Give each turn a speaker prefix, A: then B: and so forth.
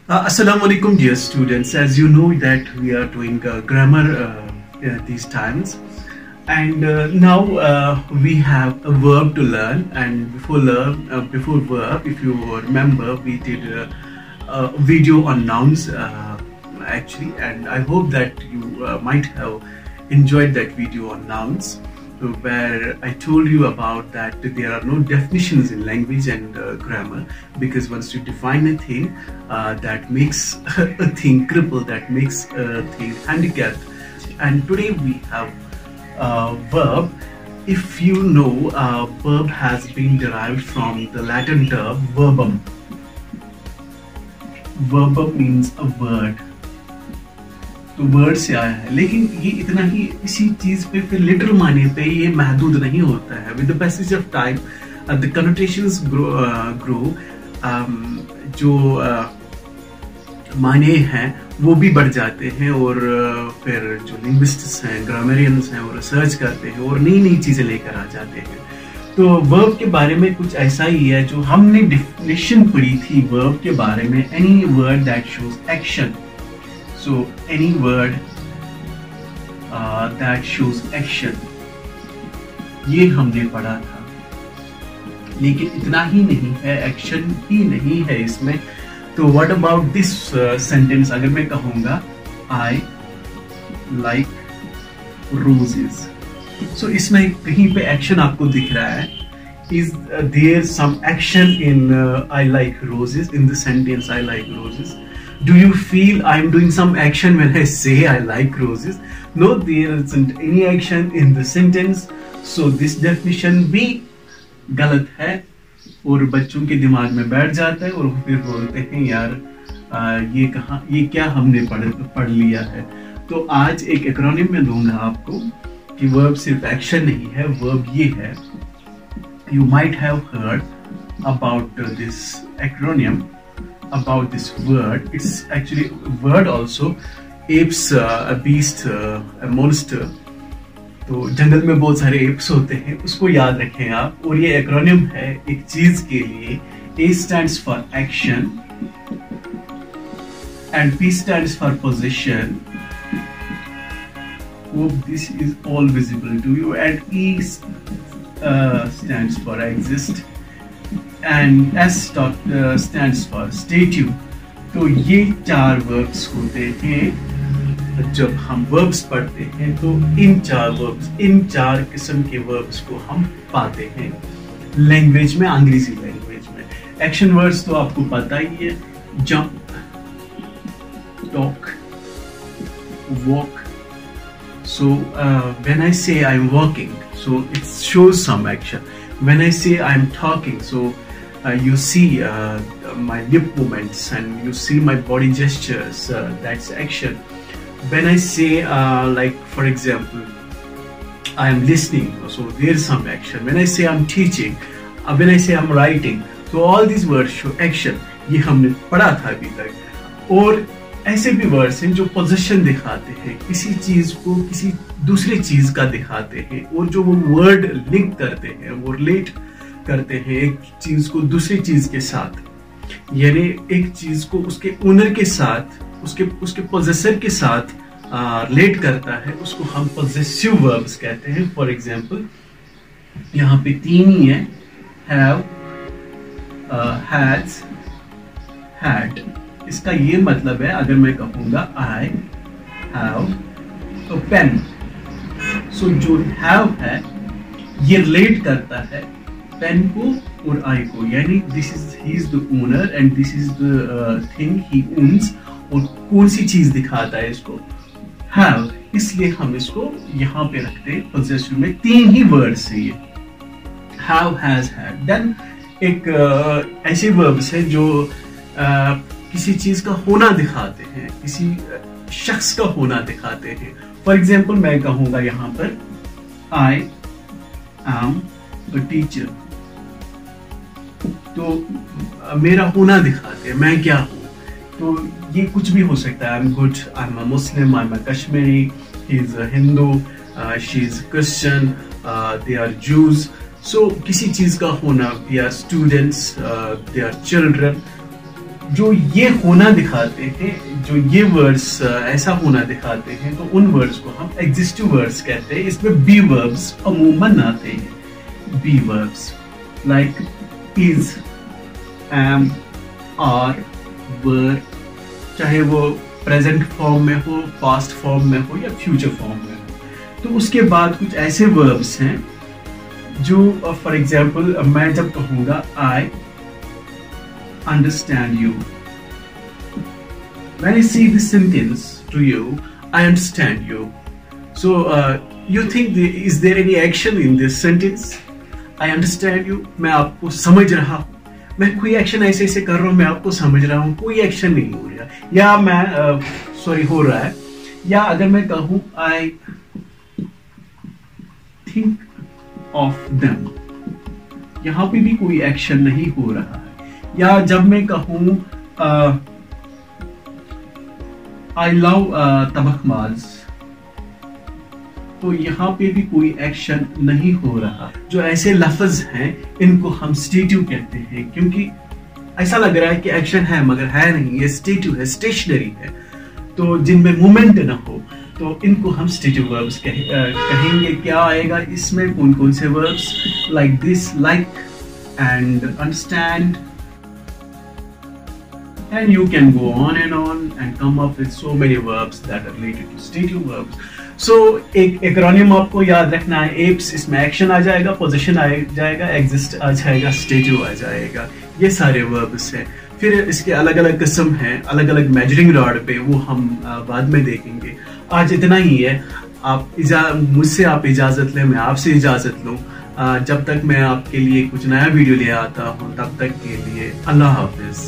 A: Assalamu alaikum, dear students. As you know that we are doing grammar these times, and now we have a verb to learn. And before verb, if you remember, we did a video on nouns actually, and I hope that you might have enjoyed that video on nouns, where I told you about that there are no definitions in language and grammar, because once you define a thing, that makes a thing crippled, that makes a thing handicapped. And today we have verb. If you know, verb has been derived from the Latin term verbum. Verbum means a word. तो word से आया है, लेकिन ये इतना ही इसी चीज पे फिर लिटरल माने पे ये महदूद नहीं होता है. With the passage of time the connotations grow, जो माने हैं वो भी बढ़ जाते हैं, और फिर जो लिंग्विस्ट्स हैं, ग्रामरियंस हैं, वो रिसर्च करते हैं और नई नई चीजें लेकर आ जाते हैं. तो वर्ब के बारे में कुछ ऐसा ही है जो हमने डेफिनेशन पढ़ी थी वर्ब के बारे में. Any word that shows action. So any word that shows action, ये हमने पढ़ा था. लेकिन इतना ही नहीं है, एक्शन ही नहीं है इसमें. तो what about this sentence? अगर मैं कहूँगा I like roses, so इसमें कहीं पे एक्शन आपको दिख रहा है. Is there some action in I like roses, in the sentence I like roses? Do you feel I'm doing some action when I say I like roses? No, there isn't any action in the sentence. So this definition भी गलत है और बच्चों के दिमाग में बैठ जाता है, और फिर बोलते हैं यार ये क्या हमने पढ़ लिया है. तो आज एक एक्रोनिम में दूंगा आपको कि वर्ब सिर्फ एक्शन नहीं है, वर्ब ये है. You might have heard about this acronym, about this word. It's actually a word also. Apes, a beast, a monster. तो जंगल में बहुत सारे apes होते हैं, उसको याद रखें आप. और ये एक्रोनिम है एक चीज के लिए. A stands for action and P stands for position. Hope this is all visible to you. And E stands for exist. And S stands for statue. तो ये चार वर्ब्स होते हैं. जब हम वर्ब्स पढ़ते हैं तो इन चार किस्म के वर्ब्स को हम पाते हैं लैंग्वेज में, अंग्रेजी लैंग्वेज में. एक्शन वर्ड्स तो आपको पता ही है. Jump, talk, walk. So when I say I'm walking, so it shows some action. When I say I'm talking, so you see my lip movements and you see my body gestures. That's action. When I say like for example I am listening, so there's some action. When I say I'm teaching, when I say I'm writing, so all these words show action. ये हमने पढ़ा था अभी तक. और ऐसे भी words हैं जो पोजीशन दिखाते हैं, किसी चीज को किसी दूसरे चीज का दिखाते हैं, और जो वो वर्ड लिंक करते हैं, वो रिलेट करते हैं एक चीज को दूसरी चीज के साथ. यानी एक चीज को उसके ओनर के साथ, उसके पोजेसर के साथ रिलेट करता है, उसको हम पोजेसिव वर्ब्स कहते हैं. फॉर एग्जांपल यहाँ पे तीन ही है. Have, has, had. इसका ये मतलब है, अगर मैं कहूंगा आई हैव तो पेन. सो जो हैव है ये रिलेट करता है पेन को और आई को. यानी this is he is the owner and this is the thing he owns. और कौन सी चीज दिखाता है इसको? हैव. इसलिए हम इसको यहाँ पे रखते हैं पोजेसिव में. तीन ही वर्ड्स है ये, हैव, हैज, हैड. देन एक ऐसे वर्ब्स है जो किसी चीज का होना दिखाते हैं, किसी शख्स का होना दिखाते हैं. फॉर एग्जाम्पल मैं कहूंगा यहाँ पर आई एम द टीचर, तो मेरा होना दिखाते हैं, मैं क्या हूँ. तो ये कुछ भी हो सकता है. I am good, I am a Muslim, I am a Kashmiri, he is a Hindu, she is Christian, they are Jews. So किसी चीज का होना, they are students, they are children. जो ये होना दिखाते हैं, जो ये वर्ड्स ऐसा होना दिखाते हैं, तो उन वर्ड्स को हम एग्जिस्टिव वर्ड्स कहते हैं। इसमें बी वर्ब्स अमूमन आते हैं। Be verbs like is, am, are, were, चाहे वो प्रेजेंट फॉर्म में हो, पास्ट फॉर्म में हो या फ्यूचर फॉर्म में हो। तो उसके बाद कुछ ऐसे वर्ब्स हैं जो फॉर एग्जाम्पल मैं जब कहूँगा आई understand you. When I say this sentence to you, I understand you. So you think is there any action in this sentence? I understand you. मैं आपको समझ रहा हूँ। मैं कोई एक्शन ऐसे ऐसे कर रहा हूँ, मैं आपको समझ रहा हूँ। कोई एक्शन नहीं हो रहा, या मैं सॉरी हो रहा है। या अगर मैं कहूँ I think of them, यहाँ पे भी कोई एक्शन नहीं हो रहा है। या जब मैं कहूं आई लव तबखमाज, तो यहाँ पे भी कोई एक्शन नहीं हो रहा। जो ऐसे लफ्ज हैं इनको हम स्टेटिव कहते हैं, क्योंकि ऐसा लग रहा है कि एक्शन है मगर है नहीं, ये स्टेटिव है, स्टेशनरी है। तो जिनमें मूवमेंट ना हो तो इनको हम स्टेटिव वर्ब्स कहेंगे। क्या आएगा इसमें, कौन कौन से verbs? Like this, like and understand, and you can go on and come up with so many verbs that are related to stative verbs. So एक एक्रोनिम आपको याद रखना है। एप्स, इसमें एक्शन आ जाएगा, पोजीशन आ जाएगा, एग्जिस्ट आ जाएगा, स्टेटिव आ जाएगा। ये सारे वर्ब्स हैं। फिर इसके अलग अलग किस्म हैं, अलग अलग मेजरिंग रॉड पे, वो हम बाद में देखेंगे। आज इतना ही है। आप मुझसे आप इजाजत लें, मैं आपसे इजाजत लूं। जब तक मैं आपके लिए कुछ नया वीडियो ले आता हूं, तब तक के लिए अल्लाह हाफिज।